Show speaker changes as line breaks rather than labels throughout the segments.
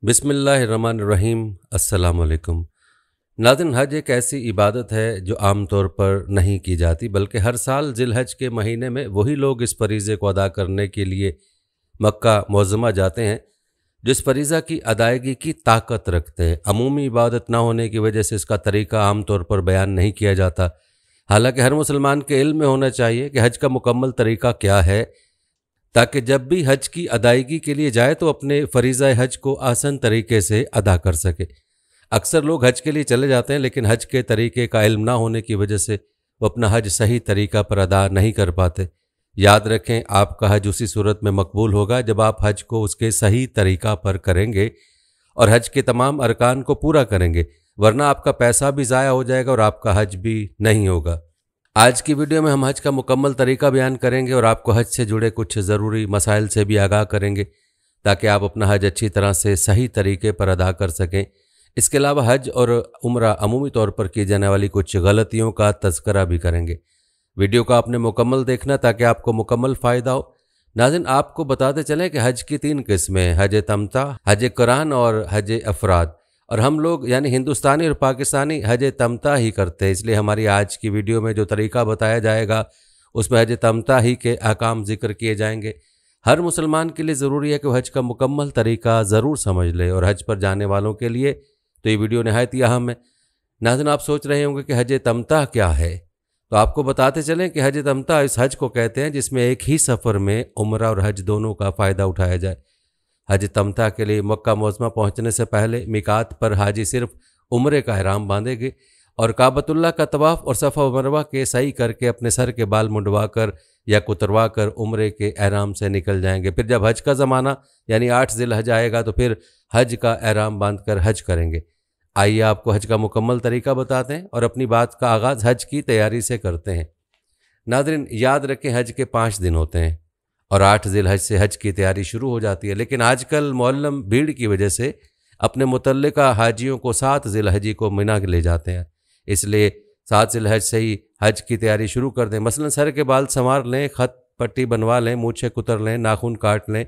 बिस्मिल्लाहिर्रहमानिर्रहीम। अस्सलाम वालेकुम। नाज़रीन, हज एक ऐसी इबादत है जो आम तौर पर नहीं की जाती, बल्कि हर साल ज़िलहज के महीने में वही लोग इस फ़रीज़े को अदा करने के लिए मक्का मुअज़्ज़मा जाते हैं जो इस फ़रीज़ा की अदायगी की ताकत रखते हैं। अमूमी इबादत ना होने की वजह से इसका तरीका आम तौर पर बयान नहीं किया जाता। हालांकि हर मुसलमान के इल्म में होना चाहिए कि हज का मुकम्मल तरीका क्या है, ताकि जब भी हज की अदायगी के लिए जाए तो अपने फ़रीज़ा हज को आसान तरीके से अदा कर सके। अक्सर लोग हज के लिए चले जाते हैं, लेकिन हज के तरीके का इल्म ना होने की वजह से वो अपना हज सही तरीका पर अदा नहीं कर पाते। याद रखें, आपका हज उसी सूरत में मकबूल होगा जब आप हज को उसके सही तरीका पर करेंगे और हज के तमाम अरकान को पूरा करेंगे, वरना आपका पैसा भी ज़ाया हो जाएगा और आपका हज भी नहीं होगा। आज की वीडियो में हम हज का मुकम्मल तरीका बयान करेंगे और आपको हज से जुड़े कुछ ज़रूरी मसाइल से भी आगाह करेंगे, ताकि आप अपना हज अच्छी तरह से सही तरीके पर अदा कर सकें। इसके अलावा हज और उम्रा अमूमी तौर पर की जाने वाली कुछ गलतियों का तज़किरा भी करेंगे। वीडियो को आपने मुकम्मल देखना ताकि आपको मुकम्मल फ़ायदा हो। नाज़रीन, आपको बताते चलें कि हज की 3 किस्में, हज तमता, हज कुरान और हज अफराद। और हम लोग यानी हिंदुस्तानी और पाकिस्तानी हज तमता ही करते हैं, इसलिए हमारी आज की वीडियो में जो तरीका बताया जाएगा उसमें हज तमता ही के अहकाम ज़िक्र किए जाएंगे। हर मुसलमान के लिए ज़रूरी है कि वह हज का मुकम्मल तरीका ज़रूर समझ ले, और हज पर जाने वालों के लिए तो ये वीडियो नहायत ही अहम है। नाज़रीन, आप सोच रहे होंगे कि हज तमता क्या है, तो आपको बताते चलें कि हज तमता इस हज को कहते हैं जिसमें एक ही सफ़र में उम्रा और हज दोनों का फ़ायदा उठाया जाए। हज तमता के लिए मक्का मुअज़्ज़मा पहुँचने से पहले मिकात पर हाजी सिर्फ उम्रे का ihram बांधेंगे और काबतुल्लाह का तवाफ़ और सफ़ा व मरवा के सही करके अपने सर के बाल मुंडवा कर या कुतरवा कर उम्रे के ihram से निकल जाएंगे। फिर जब हज का ज़माना यानी 8 ज़िलहज आएगा तो फिर हज का ihram बांध कर हज करेंगे। आइए आपको हज का मुकम्मल तरीका बताते हैं और अपनी बात का आगाज़ हज की तैयारी से करते हैं। नाज़रीन, याद रखें, हज के 5 दिन होते हैं और 8 ज़िलहज से हज की तैयारी शुरू हो जाती है, लेकिन आजकल मुअल्लम भीड़ की वजह से अपने मुतल्लिका हाजियों को 7 ज़िलहजी को मिना ले जाते हैं। इसलिए 7 ज़िलहज से ही हज की तैयारी शुरू कर दें। मसलन सर के बाल संवार लें, ख़त पट्टी बनवा लें, मूछें कुतर लें, नाखून काट लें,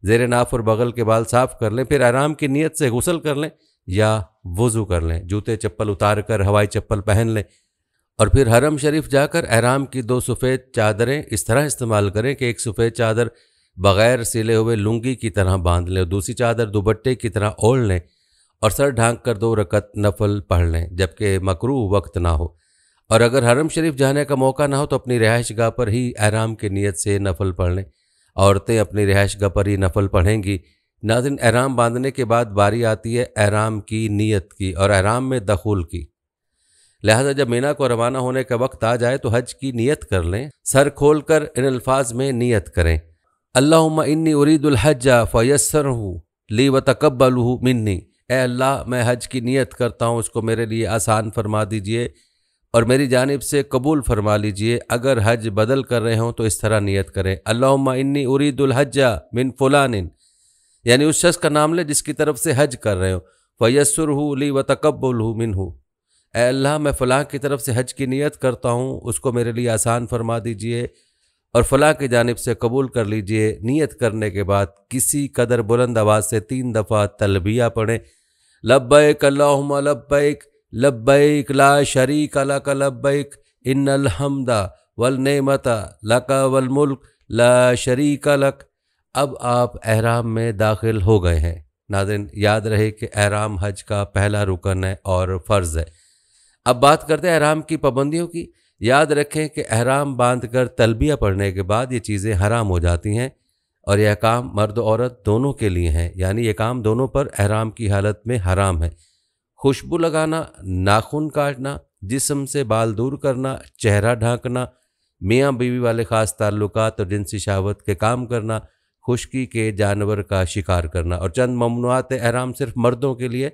ज़ेर नाफ और बगल के बाल साफ़ कर लें, फिर ihram की नीयत से गुस्ल कर लें या वज़ू कर लें। जूते चप्पल उतार कर हवाई चप्पल पहन लें और फिर हरम शरीफ जाकर ihram की 2 सफ़ेद चादरें इस तरह इस्तेमाल करें कि एक सफ़ेद चादर बग़ैर सिले हुए लुंगी की तरह बांध लें और दूसरी चादर दुपट्टे की तरह ओढ़ लें और सर ढांक कर 2 रकत नफल पढ़ लें, जबकि मकरूह वक्त ना हो। और अगर हरम शरीफ जाने का मौका ना हो तो अपनी रिहाइश गाह पर ही ihram की नीयत से नफल पढ़ लें। औरतें अपनी रिहाइश गाह पर ही नफल पढ़ेंगी। नाज़रीन, ihram बांधने के बाद बारी आती है ihram की नीयत की और ihram में दखूल की। लिहाजा जब मीना को रवाना होने का वक्त आ जाए तो हज की नीयत कर लें। सर खोल कर इन अल्फाज में नीयत करें, अल्लाहुम्मा इन्नी उरीदुल हज्जा फयस्सरहु ली व तकब्बलहु मिन्नी। ए अल्लाह, मैं हज की नीयत करता हूँ, उसको मेरे लिए आसान फरमा दीजिए और मेरी जानिब से कबूल फरमा लीजिए। अगर हज बदल कर रहे हों तो इस तरह नीयत करें, अल्लाहुम्मा इन्नी उरीदुल हज्जा मिन फुलानिन, यानी उस शख्स का नाम ले जिसकी तरफ से हज कर रहे हो। फयस्सरहु ली व तकब्बलहु मिन्हु, ऐ अल्लाह, मैं फ़लाँ की तरफ से हज की नीयत करता हूँ, उसको मेरे लिए आसान फरमा दीजिए और फ़लाँ की जानिब से कबूल कर लीजिए। नीयत करने के बाद किसी कदर बुलंद आवाज़ से 3 दफ़ा तलबिया पढ़ें, लब्बैक अल्लाहुम्मा लब्बैक, लब्बैक ला शरीक लक लब्बैक, इन्नल हम्दा वल नेमता लक वल मुल्क ला शरीक लक। अब आप ihram में दाखिल हो गए हैं। नाज़रीन, याद रहे कि ihram हज का पहला रुकन है और फ़र्ज़ है। अब बात करते हैं ihram की पाबंदियों की। याद रखें कि ihram बांधकर तलबिया पढ़ने के बाद ये चीज़ें हराम हो जाती हैं और यह काम मर्द औरत दोनों के लिए हैं, यानी ये काम दोनों पर ihram की हालत में हराम है। खुशबू लगाना, नाखून काटना, जिस्म से बाल दूर करना, चेहरा ढांकना, मियाँ बीवी वाले ख़ास ताल्लुकात और जिनसी शहावत के काम करना, खुश्की के जानवर का शिकार करना और चंद ममनुआत ihram सिर्फ मर्दों के लिए,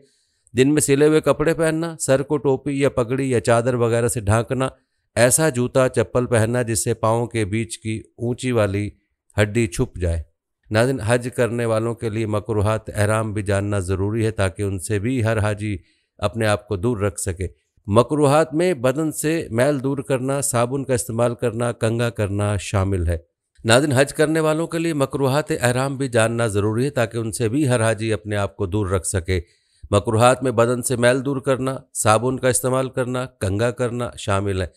जिनमें सिले हुए कपड़े पहनना, सर को टोपी या पगड़ी या चादर वगैरह से ढांकना, ऐसा जूता चप्पल पहनना जिससे पाँव के बीच की ऊंची वाली हड्डी छुप जाए। नाज़रीन, हज करने वालों के लिए मकरूहात ihram भी जानना ज़रूरी है ताकि उनसे भी हर हाजी अपने आप को दूर रख सके। मकरूहात में बदन से मैल दूर करना, साबुन का इस्तेमाल करना, कंघा करना शामिल है। नाज़रीन, हज करने वालों के लिए मकरूहात एहराम भी जानना ज़रूरी है ताकि उनसे भी हर हाजी अपने आप को दूर रख सके। मकरूहात में बदन से मैल दूर करना, साबुन का इस्तेमाल करना, कंघा करना शामिल है।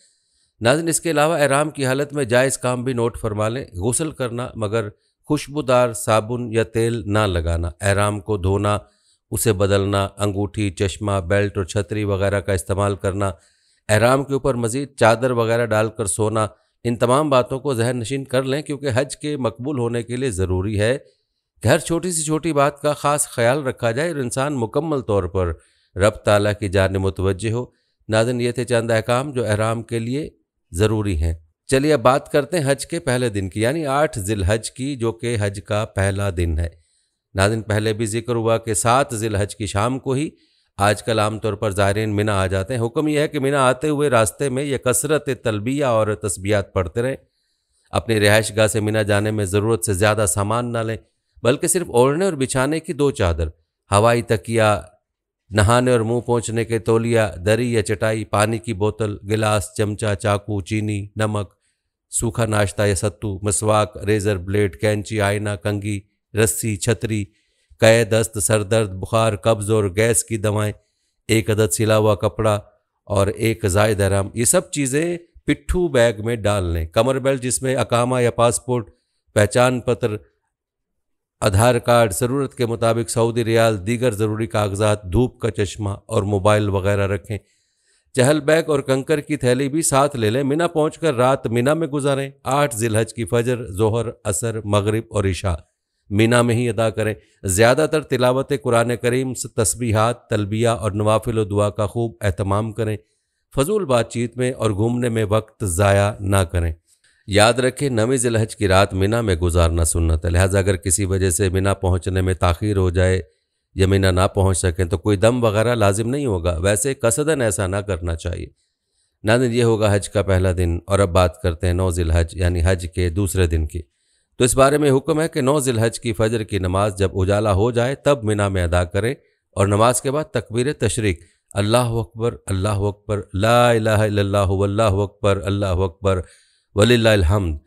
नाज़रीन, इसके अलावा एहराम की हालत में जायज़ काम भी नोट फरमा लें। गुस्ल करना मगर खुशबूदार साबुन या तेल ना लगाना, एहराम को धोना, उसे बदलना, अंगूठी, चश्मा, बेल्ट और छतरी वगैरह का इस्तेमाल करना, एहराम के ऊपर मज़ीद चादर वगैरह डालकर सोना, इन तमाम बातों को जहन नशीन कर लें क्योंकि हज के मकबूल होने के लिए ज़रूरी है कि हर छोटी सी छोटी बात का ख़ास ख्याल रखा जाए और इंसान मुकम्मल तौर पर रब ताला की जानिब मुतवज्जे हो। नाज़रीन, ये थे चंद अहकाम जो एहराम के लिए ज़रूरी हैं। चलिए अब बात करते हैं हज के पहले दिन की, यानी 8 ज़िलहज की, जो कि हज का पहला दिन है। नाज़रीन, पहले भी जिक्र हुआ कि 7 ज़िलहज की शाम को ही आजकल आमतौर पर ज़ायरीन मिना आ जाते हैं। हुक्म यह है कि मिना आते हुए रास्ते में यह कसरत तलबिया और तस्बियात पढ़ते रहें। अपनी रिहाइश गाह से मिना जाने में ज़रूरत से ज़्यादा सामान ना लें, बल्कि सिर्फ ओढ़ने और बिछाने की 2 चादर, हवाई तकिया, नहाने और मुंह पोंछने के तौलिया, दरी या चटाई, पानी की बोतल, गिलास, चमचा, चाकू, चीनी, नमक, सूखा नाश्ता या सत्तू, मसवाक, रेज़र ब्लेड, कैंची, आईना, कंघी, रस्सी, छतरी, कै, दस्त, सरदर्द, बुखार, कब्ज़ और गैस की दवाएं, 1 अदद सिला हुआ कपड़ा और 1 ज़ायद एहराम, ये सब चीज़ें पिट्ठू बैग में डाल लें। कमर बेल्ट जिसमें अकामा या पासपोर्ट, पहचान पत्र, आधार कार्ड, ज़रूरत के मुताबिक सऊदी रियाल, दीगर ज़रूरी कागजात, धूप का चश्मा और मोबाइल वगैरह रखें। चहल बैग और कंकर की थैली भी साथ ले लें। मिना पहुंचकर रात मिना में गुजारें। 8 ज़िलहज की फजर, जोहर, असर, मगरिब और इशा मिना में ही अदा करें। ज़्यादातर तिलावत कुरान करीम, तस्बीहात, तलबिया और नवाफिल व दुआ का खूब एहतमाम करें। फजूल बातचीत में और घूमने में वक्त ज़ाया ना करें। याद रखें, 9वीं ज़िलहज की रात मिना में गुजारना सुन्नत है, लिहाजा अगर किसी वजह से मिना पहुँचने में ताख़ीर हो जाए या मिना ना पहुँच सकें तो कोई दम वगैरह लाजिम नहीं होगा, वैसे कसदन ऐसा ना करना चाहिए। नाज़रीन, ये होगा हज का पहला दिन। और अब बात करते हैं 9 ज़िलहज यानी हज के दूसरे दिन की। तो इस बारे में हुक्म है कि 9 ज़िलहज की फजर की नमाज जब उजाला हो जाए तब मिना में अदा करें और नमाज के बाद तकबीर तशरीक, अल्लाहु अकबर, ला इलाहा इल्लल्लाहु वल्लाहु अकबर, अल्लाहु अकबर वलिल्लाहिल हम्द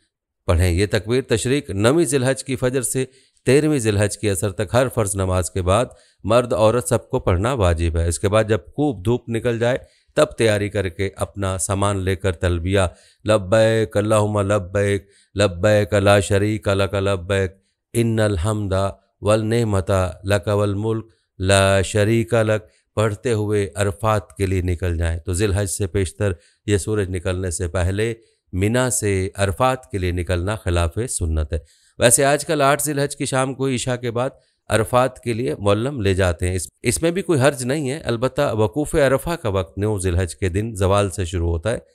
पढ़ें। ये तकबीर तशरीक 9वीं ज़िलहज की फजर से 13वीं ज़िलहज की असर तक हर फ़र्ज़ नमाज के बाद मर्द औरत सबको पढ़ना वाजिब है। इसके बाद जब खूब धूप निकल जाए तब तैयारी करके अपना सामान लेकर तलबिया, लब्बैक अल्लाहुम्मा लब्बैक, लब्बैक ला शरीक लक लब्बैक, इन्नल हम्दा वल नेमता लक वल मुल्क ला शरीक लक पढ़ते हुए अरफात के लिए निकल जाएं। तो ज़िलहज से पेशतर यह सूरज निकलने से पहले मिना से अरफात के लिए निकलना खिलाफ सुन्नत है। वैसे आजकल 8 ज़िलहज की शाम को ईशा के बाद अरफात के लिए मुअल्लम ले जाते हैं। इसमें भी कोई हर्ज नहीं है। अलबत्ता वकूफ़ अरफा का वक्त 9 ज़िलहज के दिन ज़वाल से शुरू होता है।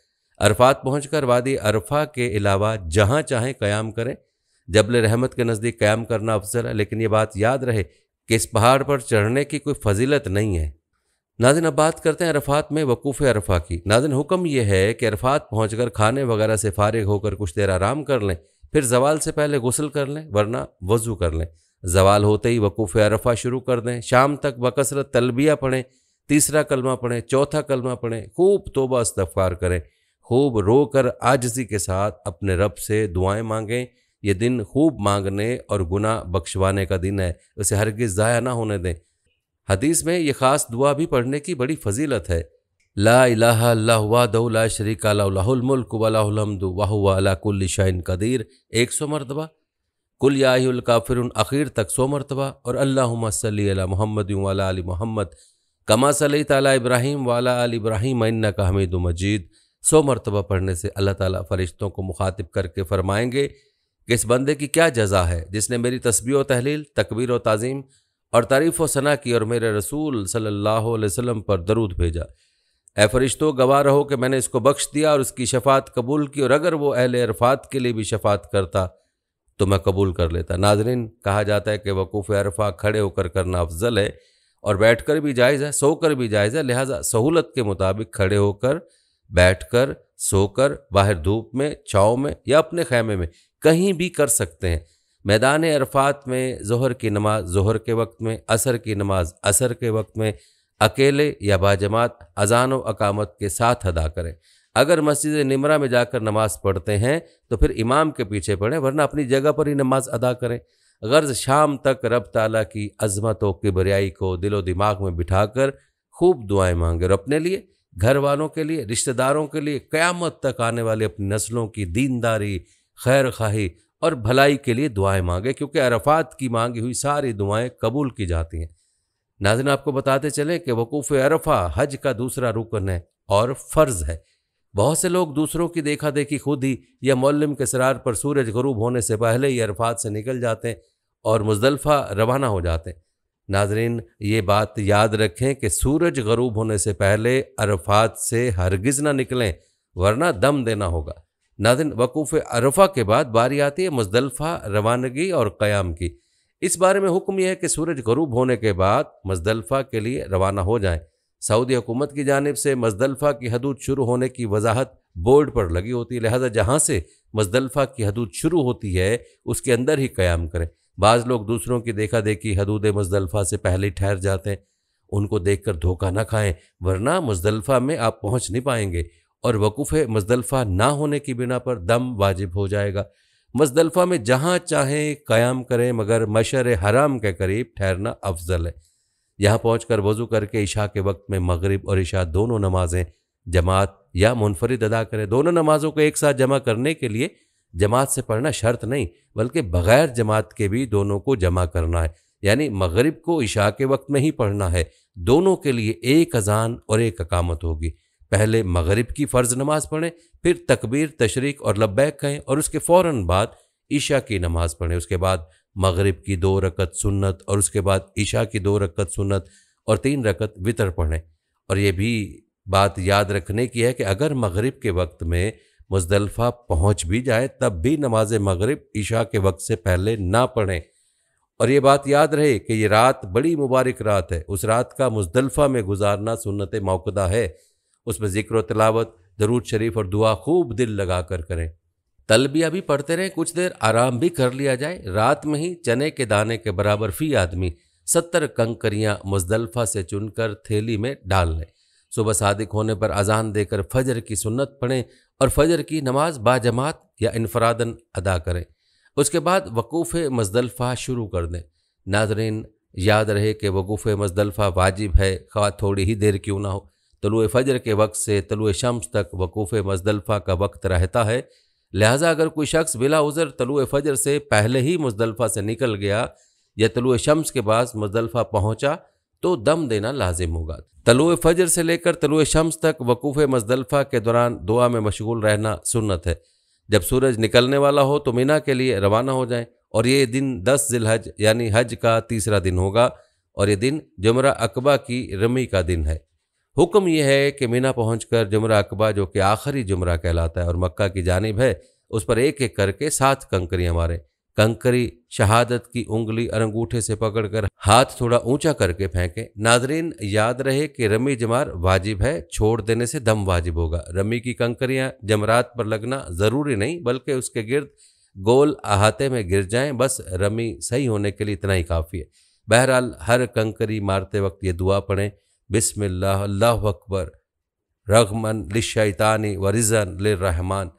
अरफात पहुंचकर वादी अरफा के अलावा जहां चाहें क़याम करें। जबल रहमत के नज़दीक क़याम करना अफजल है, लेकिन ये बात याद रहे कि इस पहाड़ पर चढ़ने की कोई फजीलत नहीं है। नाज़रीन, अब बात करते हैं अरफात में वकूफ़ अरफा की। नाज़रीन, हुक्म यह है कि अरफात पहुंचकर खाने वगैरह से फारिग होकर कुछ देर आराम कर लें, फिर ज़वाल से पहले गुस्ल कर लें, वरना वज़ू कर लें। ज़वाल होते ही वकूफ़ अरफा शुरू कर दें। शाम तक बकसरत तलबिया पढ़ें, तीसरा कलमा पढ़ें, चौथा कलमा पढ़ें, खूब तौबा इस्तग़फ़ार करें, खूब रोकर आजिज़ी के साथ अपने रब से दुआएं मांगें। ये दिन खूब मांगने और गुनाह बख्शवाने का दिन है, उसे हरगिज़ ज़ाया ना होने दें। हदीस में ये ख़ास दुआ भी पढ़ने की बड़ी फजीलत है। ला इलाहा इल्लल्लाहु वहदहु ला शरीका लहु, लहुल मुल्कु व लहुल हम्दु व हुवा अला कुल्लि शैइन क़दीर 100 मरतबा, कुल या अय्युहल काफ़िरून आखिर तक 100 मरतबा, और अल्लाहुम्मा सल्लि अला मुहम्मद व अला आलि मुहम्मद कमा सल्लैता अला इब्राहीम व अला आलि इब्राहीम इन्नका हमीदुम मजीद 100 मरतबा पढ़ने से अल्लाह ताला फ़रिश्तों को मुखातिब करके फरमाएंगे कि इस बंदे की क्या जज़ा है जिसने मेरी तस्बीह व तहलील, तकबीर व ताज़ीम और तारीफ़ व सना की और मेरे रसूल सल्लल्लाहु अलैहि वसल्लम पर दरूद भेजा। ए फरिश्तों, गवाह रहो कि मैंने इसको बख्श दिया और उसकी शफ़ात कबूल की, और अगर वो अहले अरफात के लिए भी शफ़ात करता तो मैं कबूल कर लेता। नाज़रीन, कहा जाता है कि वकूफ़ अरफा खड़े होकर करना अफजल है और बैठकर भी जायज़ है, सोकर भी जायज़ है। लिहाजा सहूलत के मुताबिक खड़े होकर, बैठकर, सोकर, बाहर धूप में, छाँव में या अपने खैमे में कहीं भी कर सकते हैं। मैदान अरफात में ज़ोहर की नमाज ज़ोहर के वक्त में, असर की नमाज असर के वक्त में, अकेले या बाजमात अज़ान व अकामत के साथ अदा करें। अगर मस्जिद निमरा में जाकर नमाज पढ़ते हैं तो फिर इमाम के पीछे पढ़ें, वरना अपनी जगह पर ही नमाज अदा करें। गर्ज शाम तक रब ताला की अज़मत व किबरियाई को दिलो दिमाग में बिठाकर खूब दुआएं मांगे और अपने लिए, घर वालों के लिए, रिश्तेदारों के लिए, क़यामत तक आने वाले अपनी नस्लों की दीनदारी, खैर खाही और भलाई के लिए दुआएं मांगे, क्योंकि अरफात की मांगी हुई सारी दुआएं कबूल की जाती हैं। नाज़रीन, आपको बताते चलें कि वकूफ़ अरफा हज का दूसरा रुकन है और फ़र्ज़ है। बहुत से लोग दूसरों की देखा देखी खुद ही या मौल्लिम के सरार पर सूरज गरूब होने से पहले ही अरफात से निकल जाते हैं और मुज़दलिफ़ा रवाना हो जाते हैं। नाज़रीन, ये बात याद रखें कि सूरज गरूब होने से पहले अरफात से हरगिज़ ना निकलें, वरना दम देना होगा। नाज़रीन, वकूफ़ अरफा के बाद बारी आती है मुज़दलिफ़ा रवानगी और क़याम की। इस बारे में हुक्म यह है कि सूरज गरूब होने के बाद मुज़दलिफ़ा के लिए रवाना हो जाएं। सऊदी हुकूमत की जानिब से मुज़दलिफ़ा की हदूद शुरू होने की वजाहत बोर्ड पर लगी होती है, लिहाजा जहाँ से मुज़दलिफ़ा की हदूद शुरू होती है उसके अंदर ही क़याम करें। बाज़ लोग दूसरों की देखा देखी हदूद मुज़दलिफ़ा से पहले ही ठहर जाते हैं। उनको देखकर धोखा न खाएं, वरना मुज़दलिफ़ा में आप पहुँच नहीं पाएंगे और वकूफ़ मुज़दलिफ़ा ना होने की बिना पर दम वाजिब हो जाएगा। मुज़दलिफ़ा में जहाँ चाहें क़याम करें, मगर मशर हराम के करीब ठहरना अफजल है। यहाँ पहुँचकर वज़ू करके इशा के वक्त में मगरिब और इशा दोनों नमाजें जमात या मुनफरिद अदा करें। दोनों नमाज़ों को एक साथ जमा करने के लिए जमात से पढ़ना शर्त नहीं, बल्कि बग़ैर जमात के भी दोनों को जमा करना है। यानी मगरिब को इशा के वक्त में ही पढ़ना है। दोनों के लिए एक अज़ान और एक अकामत होगी। पहले मगरिब की फ़र्ज़ नमाज पढ़ें, फिर तकबीर, तशरीक और लब्बैक कहें और उसके फ़ौरन बाद इशा की नमाज़ पढ़ें। उसके बाद मगरिब की 2 रकत सुन्नत और उसके बाद इशा की 2 रकत सुन्नत और 3 रकत वितर पढ़ें। और ये भी बात याद रखने की है कि अगर मगरिब के वक्त में मुज़दलिफ़ा पहुँच भी जाए तब भी नमाज मगरिब इशा के वक्त से पहले ना पढ़ें। और ये बात याद रहे कि ये रात बड़ी मुबारक रात है। उस रात का मुज़दलिफ़ा में गुजारना सुन्नत मौक़ूदा है। उसमें ज़िक्र व तिलावत, दरूद शरीफ और दुआ खूब दिल लगा कर करें। तलबिया भी पढ़ते रहें, कुछ देर आराम भी कर लिया जाए। रात में ही चने के दाने के बराबर फ़ी आदमी 70 कंकरियाँ मुज़दलिफ़ा से चुनकर थैली में डाल लें। सुबह सादिक होने पर अज़ान देकर फ़जर की सुन्नत पढ़ें और फ़जर की नमाज बाजमात या इनफरादन अदा करें। उसके बाद वकूफ़ मुज़दलिफ़ा शुरू कर दें। नाज़रीन, याद रहे कि वकूफ़ मुज़दलिफ़ा वाजिब है, ख़्वाह थोड़ी ही देर क्यों ना हो। तलुए फ़जर के वक्त से तलुए शम्स तक वकूफ़ मुज़दलिफ़ा का वक्त रहता है। लिहाजा अगर कोई शख्स बिला उज़र तलुए फ़जर से पहले ही मुज़दलिफ़ा से निकल गया या तलुए शम्स के बाद मुज़दलिफ़ा पहुँचा तो दम देना लाजिम होगा। तलुए फ़जर से लेकर तलुए शम्स तक वकूफ़ मुज़दलिफ़ा के दौरान दुआ में मशगूल रहना सुन्नत है। जब सूरज निकलने वाला हो तो मिना के लिए रवाना हो जाएं और ये दिन 10 ज़िलहज यानी हज का तीसरा दिन होगा और ये दिन जुमरा अकबा की रमी का दिन है। हुक्म यह है कि मिना पहुंचकर जुमरा अकबा, जो कि आखिरी जुमरा कहलाता है और मक्का की जानिब है, उस पर एक एक करके 7 कंकरियाँ मारें। कंकरी शहादत की उंगली और अंगूठे से पकड़कर हाथ थोड़ा ऊंचा करके फेंकें। नाजरीन, याद रहे कि रमी जमार वाजिब है, छोड़ देने से दम वाजिब होगा। रमी की कंकरियां जमरात पर लगना ज़रूरी नहीं, बल्कि उसके गिर्द गोल अहाते में गिर जाएं, बस रमी सही होने के लिए इतना ही काफ़ी है। बहरहाल, हर कंकरी मारते वक्त ये दुआ पढ़ें, बिस्मिल्लाह अल्लाहु अकबर रग़मन लिश्शैतानी व रिज़न लिर्रहमान।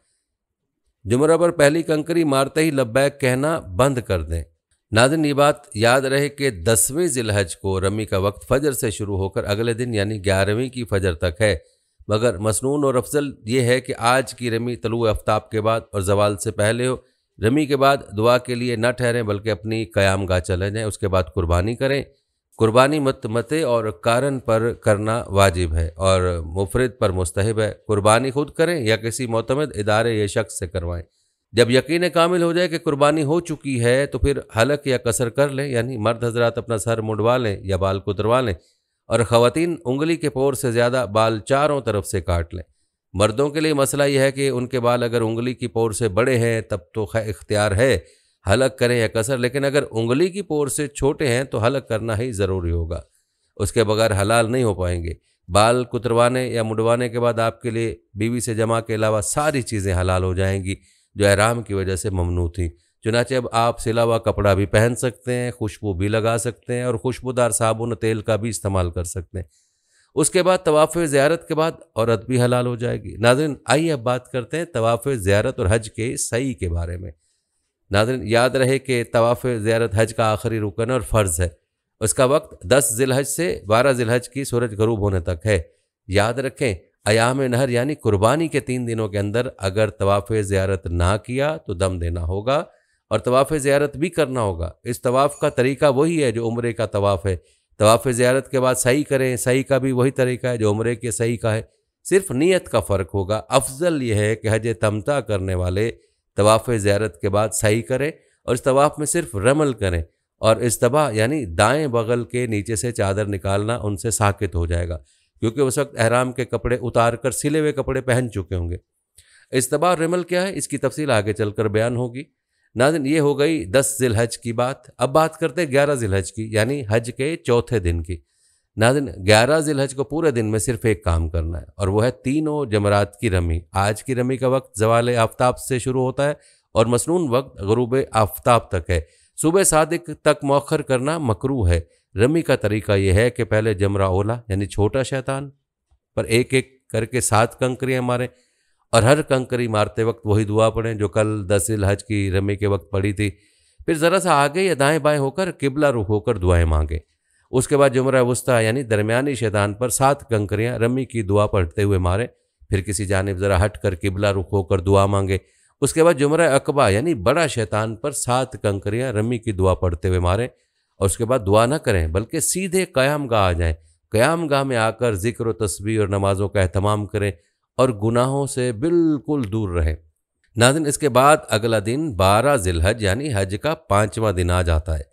जुमरा पर पहली कंकरी मारते ही लब्बैक कहना बंद कर दें। नाज़रीन, ये बात याद रहे कि 10वें ज़िलहज को रमी का वक्त फ़जर से शुरू होकर अगले दिन यानी 11वीं की फ़जर तक है, मगर मसनून और अफजल ये है कि आज की रमी तलुए आफ्ताब के बाद और ज़वाल से पहले हो। रमी के बाद दुआ के लिए न ठहरें, बल्कि अपनी क़यामगाह चले जाएँ। उसके बाद कुर्बानी करें। कुर्बानी मतमते और कारण पर करना वाजिब है और मुफरिद पर मुस्तहब है। कुर्बानी खुद करें या किसी मोतमद इदारे या शख्स से करवाएं। जब यकीन कामिल हो जाए कि कुर्बानी हो चुकी है तो फिर हलक या कसर कर लें, यानी मर्द हजरात अपना सर मुंडवा लें या बाल कुतरवा लें और ख़वातीन उंगली के पोर से ज़्यादा बाल चारों तरफ से काट लें। मर्दों के लिए मसला यह है कि उनके बाल अगर उंगली की पोर से बड़े हैं तब तो इख्तियार है हलक करें या कसर, लेकिन अगर उंगली की पोर से छोटे हैं तो हलक करना ही ज़रूरी होगा। उसके बगैर हलाल नहीं हो पाएंगे। बाल कुतरवाने या मुंडवाने के बाद आपके लिए बीवी से जमा के अलावा सारी चीज़ें हलाल हो जाएंगी जो एहराम की वजह से ममनू थी। चुनाचे अब आप सिला हुआ कपड़ा भी पहन सकते हैं, खुशबू भी लगा सकते हैं और खुशबूदार साबुन तेल का भी इस्तेमाल कर सकते हैं। उसके बाद तवाफ़ ज़ियारत के बाद औरत भी हलाल हो जाएगी। नाज़रीन, आइए अब बात करते हैं तवाफ़ ज़ियारत और हज के सई के बारे में। नाज़रीन, याद रहे कि तवाफ़ ज़ियारत हज का आखिरी रुकन और फ़र्ज़ है। उसका वक्त 10 ज़िलहज से 12 ज़िलहज की सूरज गरूब होने तक है। याद रखें, अयाम नहर यानी कुर्बानी के 3 दिनों के अंदर अगर तवाफ़ ज़ियारत ना किया तो दम देना होगा और तवाफ़ ज़ियारत भी करना होगा। इस तवाफ़ का तरीका वही है जो उम्रे का तवाफ़ है। तवाफ़ ज़ियारत के बाद सही करें, सही का भी वही तरीका है जो उम्रे के सही का है, सिर्फ नीयत का फ़र्क होगा। अफजल यह है कि हज तमता करने वाले तवाफ़ ज़ियारत के बाद सही करें और इस तवाफ़ में सिर्फ रमल करें और इस्तबा यानी दाएं बगल के नीचे से चादर निकालना उनसे साकित हो जाएगा, क्योंकि उस वक्त एहराम के कपड़े उतार कर सिले हुए कपड़े पहन चुके होंगे। इस्तबा और रमल क्या है, इसकी तफसील आगे चलकर बयान होगी। नाज़रीन, ये हो गई 10 ज़िलहज की बात। अब बात करते हैं 11 ज़िलहज की, यानी हज के चौथे दिन की। नाज़रीन, 11 ज़िलहज को पूरे दिन में सिर्फ एक काम करना है और वह है तीनों जमरात की रमी। आज की रमी का वक्त ज़वाल आफ्ताब से शुरू होता है और मसनून वक्त ग़ुरूब आफ्ताब तक है। सुबह सादिक तक मौखर करना मकरूह है। रमी का तरीका यह है कि पहले जमरा ओला यानी छोटा शैतान पर एक एक करके 7 कंकरियाँ मारें और हर कंकरी मारते वक्त वही दुआ पढ़ें जो कल 10 ज़िलहज की रमी के वक्त पढ़ी थी। फिर ज़रा सा आगे या दाएं बाएं होकर किबला रुख होकर दुआएं मांगें। उसके बाद जुमरा वुस्ता यानी दरमियानी शैतान पर 7 कंकरियाँ रमी की दुआ पढ़ते हुए मारें। फिर किसी जानिब ज़रा हट कर किबला रुख होकर दुआ मांगे। उसके बाद जुमरा अकबा यानी बड़ा शैतान पर 7 कंकरियाँ रमी की दुआ पढ़ते हुए मारें और उसके बाद दुआ ना करें बल्कि सीधे क़याम गाह आ जाएं। क़याम गाह में आकर ज़िक्र व तस्बीह और नमाज़ों का एहतमाम करें और गुनाहों से बिल्कुल दूर रहें। नाज़रीन, इसके बाद अगला दिन 12 ज़िलहज यानी हज का 5वां दिन आ जाता है।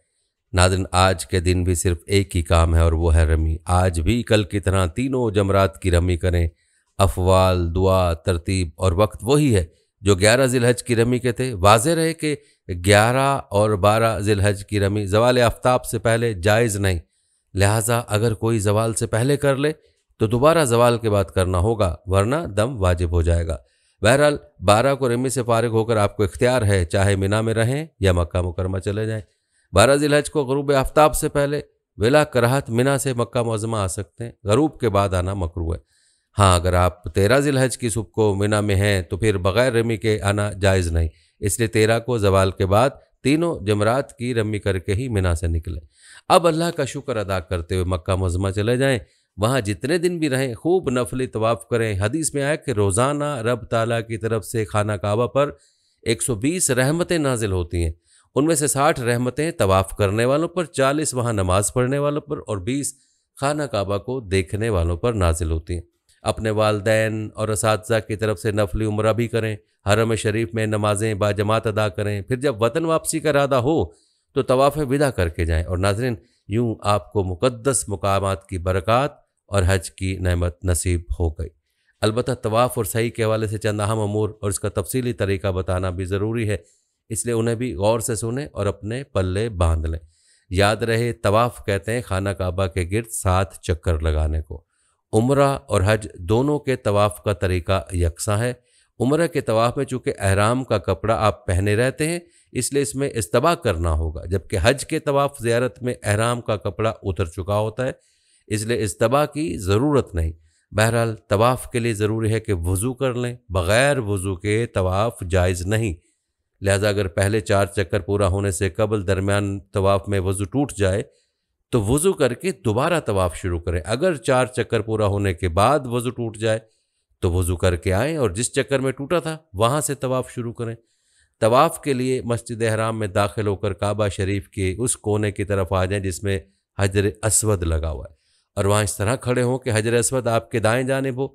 नाज़रीन, आज के दिन भी सिर्फ एक ही काम है और वो है रमी। आज भी कल की तरह तीनों जमरात की रमी करें। अफ़वाल, दुआ, तरतीब और वक्त वही है जो 11 ज़िलहज की रमी के थे। वाज़ेह रहे कि 11 और 12 ज़िलहज की रमी ज़वाल आफ्ताब से पहले जायज़ नहीं, लिहाजा अगर कोई ज़वाल से पहले कर ले तो दोबारा ज़वाल के बाद करना होगा, वरना दम वाजिब हो जाएगा। बहरहाल 12 को रमी से फारिग होकर आपको इख्तियार है, चाहे मिना में रहें या मक्का मुकरमा चले जाएं। 12 ज़िलहज को ग़ुरूब आफ्ताब से पहले बिला कराहत मिना से मक्का मुअज़्ज़मा आ सकते हैं। ग़रूब के बाद आना मकरूह है। हाँ, अगर आप 13 ज़िलहज की सुबह को मिना में हैं तो फिर बग़ैर रमी के आना जायज़ नहीं, इसलिए 13 को ज़वाल के बाद तीनों जमरात की रमी करके ही मिना से निकलें। अब अल्लाह का शुक्र अदा करते हुए मक्का मुअज़्ज़मा चले जाएँ। वहाँ जितने दिन भी रहें खूब नफली तवाफ़ करें। हदीस में आया कि रोज़ाना रब ताला की तरफ से खाना काबा पर 120 रहमतें नाजिल होती हैं। उनमें से 60 रहमतें तवाफ़ करने वालों पर, 40 वहाँ नमाज़ पढ़ने वालों पर और 20 खाना काबा को देखने वालों पर नाजिल होती हैं। अपने वालदैन और असातिज़ा की तरफ से नफली उम्रा भी करें। हरम शरीफ में नमाज़ें बाजमात अदा करें। फिर जब वतन वापसी का इरादा हो तो तवाफ़ विदा करके जाएँ। और नाज़रीन, यूँ आपको मुक़द्दस मुकामात की बरक़ात और हज की नेमत नसीब हो गई। अलबत्ता तवाफ़ और सही के हवाले से चंद अहम अमूर और इसका तफसीली तरीका बताना भी ज़रूरी है, इसलिए उन्हें भी गौर से सुने और अपने पल्ले बांध लें। याद रहे, तवाफ़ कहते हैं खाना काबा के गिर्द 7 चक्कर लगाने को। उम्रा और हज दोनों के तवाफ़ का तरीका यकसा है। उम्रा के तवाफ़ में चूँकि एहराम का कपड़ा आप पहने रहते हैं, इसलिए इसमें इस्तबा करना होगा, जबकि हज के तवाफ़ ज़ियारत में एहराम का कपड़ा उतर चुका होता है, इसलिए इस्तबा की ज़रूरत नहीं। बहरहाल तवाफ़ के लिए ज़रूरी है कि वज़ू कर लें। बग़ैर वज़ू के तवाफ़ जायज़ नहीं, लिहाजा अगर पहले 4 चक्कर पूरा होने से कबल दरमियान तवाफ़ में वज़ू टूट जाए तो वज़ू करके दोबारा तवाफ़ शुरू करें। अगर 4 चक्कर पूरा होने के बाद वज़ू टूट जाए तो वज़ू करके आएँ और जिस चक्कर में टूटा था वहाँ से तवाफ़ शुरू करें। तवाफ़ के लिए मस्जिद हराम में दाखिल होकर काबा शरीफ के उस कोने की तरफ आ जाएं जिसमें हजर अस्वद लगा हुआ है और वहाँ इस तरह खड़े हों कि हजर अस्वद आपके दाएं जानिब हो।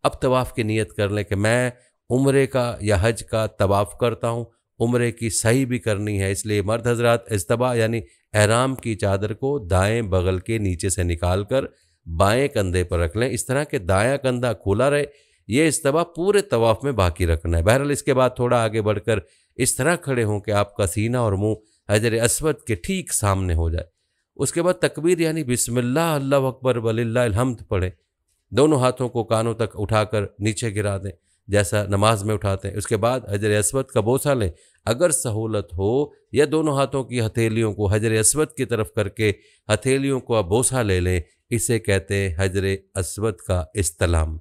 अब तवाफ़ की नीयत कर लें कि मैं उम्रे का या हज का तवाफ़ करता हूँ। उम्रे की सही भी करनी है, इसलिए मर्द हजरात इस्तबा यानी एहराम की चादर को दाएं बगल के नीचे से निकाल कर बाएं कंधे पर रख लें, इस तरह के दायां कंधा खुला रहे। ये इस्तबा पूरे तवाफ़ में बाकी रखना है। बहरहाल इसके बाद थोड़ा आगे बढ़कर इस तरह खड़े हों कि आपका सीना और मुंह हजर अस्वद के ठीक सामने हो जाए। उसके बाद तकबीर यानी बिस्मिल्लाह अल्लाहु अकबर वलिल्लाहिल हम्द पढ़ें। दोनों हाथों को कानों तक उठाकर नीचे गिरा दें जैसा नमाज में उठाते हैं। उसके बाद हजर अस्वद का बोसा लें, अगर सहूलत हो या दोनों हाथों की हथेलियों को हजर अस्वद की तरफ करके हथेलियों को आप बोसा ले लें। इसे कहते हैं हजर अस्वद का इस्तलाम।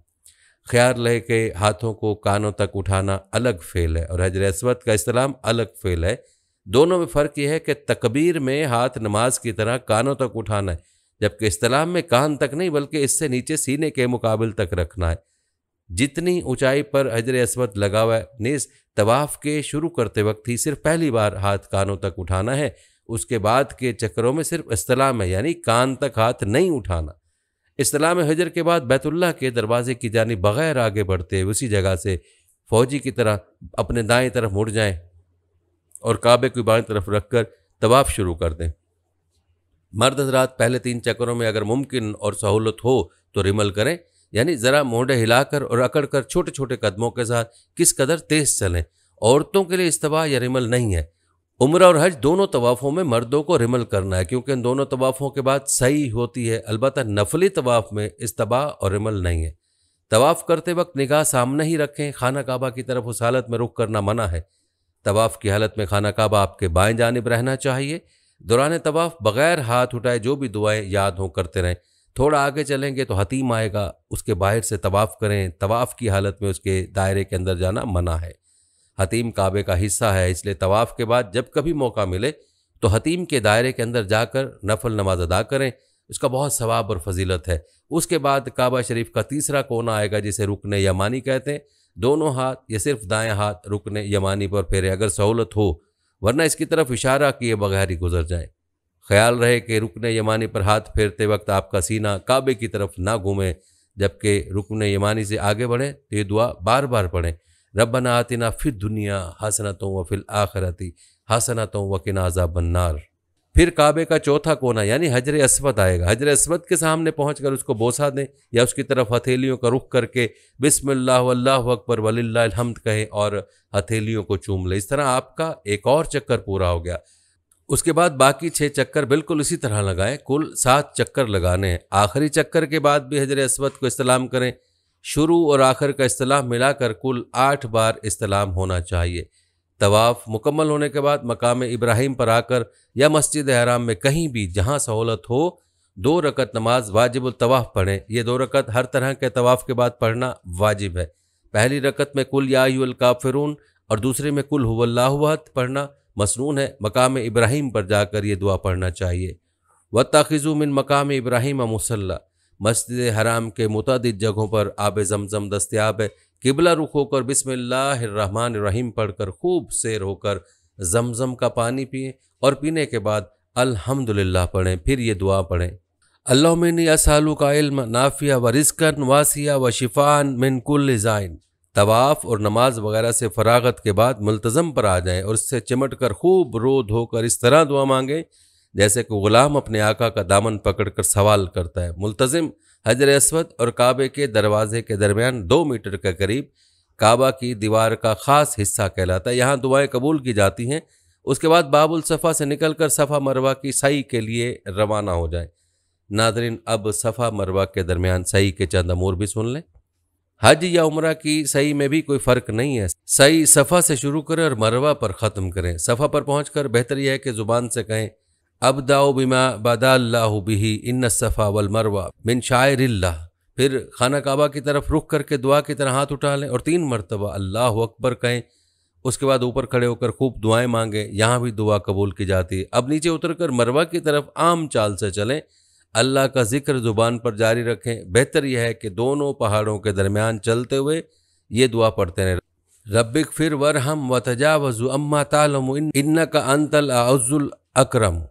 ख्याल रहे कि हाथों को कानों तक उठाना अलग फ़ेल है और हजर अस्वद का इस्तलाम अलग फ़ेल है। दोनों में फ़र्क यह है कि तकबीर में हाथ नमाज की तरह कानों तक उठाना है, जबकि इस्तलाम में कान तक नहीं बल्कि इससे नीचे सीने के मुकाबिल तक रखना है। जितनी ऊंचाई पर हजर अस्वद लगा हुआ है, नेज़ तवाफ़ के शुरू करते वक्त ही सिर्फ पहली बार हाथ कानों तक उठाना है। उसके बाद के चक्करों में सिर्फ इस्तलाम है, यानी कान तक हाथ नहीं उठाना। इस्लाम हजर के बाद बैतुल्लाह के दरवाजे की जानिब बग़ैर आगे बढ़ते उसी जगह से फ़ौजी की तरह अपने दाएं तरफ मुड़ जाएं और काबे की बाएं तरफ रखकर तवाफ़ शुरू कर दें। मर्द हज़रात पहले 3 चक्करों में अगर मुमकिन और सहूलत हो तो रिमल करें, यानी ज़रा मोढ़े हिलाकर और अकड़ कर छोटे छोटे कदमों के साथ किस कदर तेज़ चलें। औरतों के लिए इस्तवा या रिमल नहीं है। उम्रा और हज दोनों तवाफ़ों में मर्दों को रिमल करना है, क्योंकि इन दोनों तवाफ़ों के बाद सही होती है। अलबत्ता नफली तवाफ़ में इस्तबा और रिमल नहीं है। तवाफ़ करते वक्त निगाह सामने ही रखें। खाना काबा की तरफ उस हालत में रुख करना मना है। तवाफ़ की हालत में खाना काबा आपके बाएं जानिब रहना चाहिए। दौरान तवाफ़ बग़ैर हाथ उठाए जो भी दुआएं याद हों करते रहें। थोड़ा आगे चलेंगे तो हतीम आएगा, उसके बाहर से तवाफ़ करें। तवाफ़ की हालत में उसके दायरे के अंदर जाना मना है। हतीम काबे का हिस्सा है, इसलिए तवाफ़ के बाद जब कभी मौका मिले तो हतीम के दायरे के अंदर जाकर नफल नमाज अदा करें। उसका बहुत सवाब और फजीलत है। उसके बाद काबा शरीफ का तीसरा कोना आएगा जिसे रुकने यमानी कहते हैं। दोनों हाथ या सिर्फ दाएं हाथ रुकने यमानी पर फेरे अगर सहूलत हो, वरना इसकी तरफ इशारा किए बगैर ही गुजर जाएं। ख्याल रहे कि रुकने यमानी पर हाथ फेरते वक्त आपका सीना काबे की तरफ ना घूमे, जबकि रुकने यमानी से आगे बढ़ें तो ये दुआ बार बार पढ़ें। रब्बना आतिना फिद दुनिया हसनतों व फिल आखिरती हसनतों व किना अज़ाबन्नार। फिर काबे का चौथा कोना यानी हजर अस्वद आएगा। हजर अस्वद के सामने पहुंचकर उसको बोसा दें या उसकी तरफ हथेलियों का रुख करके बिस्मिल्लाह वल्लाहु अकबर वलिल्लाहिल हम्द कहें और हथेलियों को चूम लें। इस तरह आपका एक और चक्कर पूरा हो गया। उसके बाद बाकी 6 चक्कर बिल्कुल इसी तरह लगाएं। कुल 7 चक्कर लगाने हैं। आखिरी चक्कर के बाद भी हजर अस्वद को इस्तलाम करें। शुरू और आखिर का इस्तलाम मिलाकर कुल 8 बार इस्तलाम होना चाहिए। तवाफ़ मुकम्मल होने के बाद मकाम इब्राहिम पर आकर या मस्जिद हराम में कहीं भी जहां सहूलत हो 2 रकत नमाज वाजिबुल तवाफ़ पढ़ें। ये 2 रकत हर तरह के तवाफ़ के बाद पढ़ना वाजिब है। पहली रकत में कुल या अय्युहल काफ़िरून और दूसरे में कुल हुवल्लाहु अहद पढ़ना मसनून है। मकाम इब्राहिम पर जाकर ये दुआ पढ़ना चाहिए। वत्तखिज़ू मिन मकाम इब्राहिम मुसल्ला, मस्जिद हराम के मुतअद्दिद जगहों पर आब ज़मज़म दस्तयाब है। किबला रुख होकर बिस्मिल्लाहिर्रहमानिर्रहीम पढ़कर खूब सैर होकर जमजम का पानी पिएं और पीने के बाद अल्हम्दुलिल्लाह पढ़ें। फिर ये दुआ पढ़ें, अल्लाहुम्मा इन्नी अस्अलुका इल्मन नाफिया व रिज़्क़न वासिया व शिफ़ाअन मिन कुल्लि ज़ाइन। तवाफ़ और नमाज वगैरह से फरागत के बाद मुल्तज़म पर आ जाएं और इससे चिमट कर खूब रो धोकर इस तरह दुआ मांगें जैसे कि ग़ुलाम अपने आका का दामन पकड़कर सवाल करता है। मुल्तज़िम हजर अस्वद और काबे के दरवाजे के दरमियान 2 मीटर के करीब काबा की दीवार का ख़ास हिस्सा कहलाता है। यहाँ दुआएं कबूल की जाती हैं। उसके बाद बाबुल सफ़ा से निकलकर सफ़ा मरवा की सई के लिए रवाना हो जाएं। नाज़रीन, अब सफ़ा मरवा के दरमियान सई के चंद अमूर भी सुन लें। हज या उम्रा की सई में भी कोई फ़र्क नहीं है। सई सफ़ा से शुरू करें और मरवा पर ख़त्म करें। सफ़ा पर पहुँच बेहतर यह है कि ज़ुबान से कहें, अब्दाउ बिमा बदाल्लाहु बिही इन्न सफ़ा वल मरवा मिन शाइरिल्लाह। फिर खाना काबा की तरफ रुख करके दुआ की तरह हाथ उठा लें और 3 मरतबा अल्लाहु अकबर कहें। उसके बाद ऊपर खड़े होकर खूब दुआएं मांगें, यहाँ भी दुआ कबूल की जाती है। अब नीचे उतरकर मरवा की तरफ आम चाल से चलें। अल्लाह का जिक्र ज़ुबान पर जारी रखें। बेहतर यह है कि दोनों पहाड़ों के दरमियान चलते हुए ये दुआ पढ़ते रहें, रब्बिग़फिर वरहम वतजावज़ अम्मा तालमु इन्नका अंतल अज़्ज़ुल अकरम।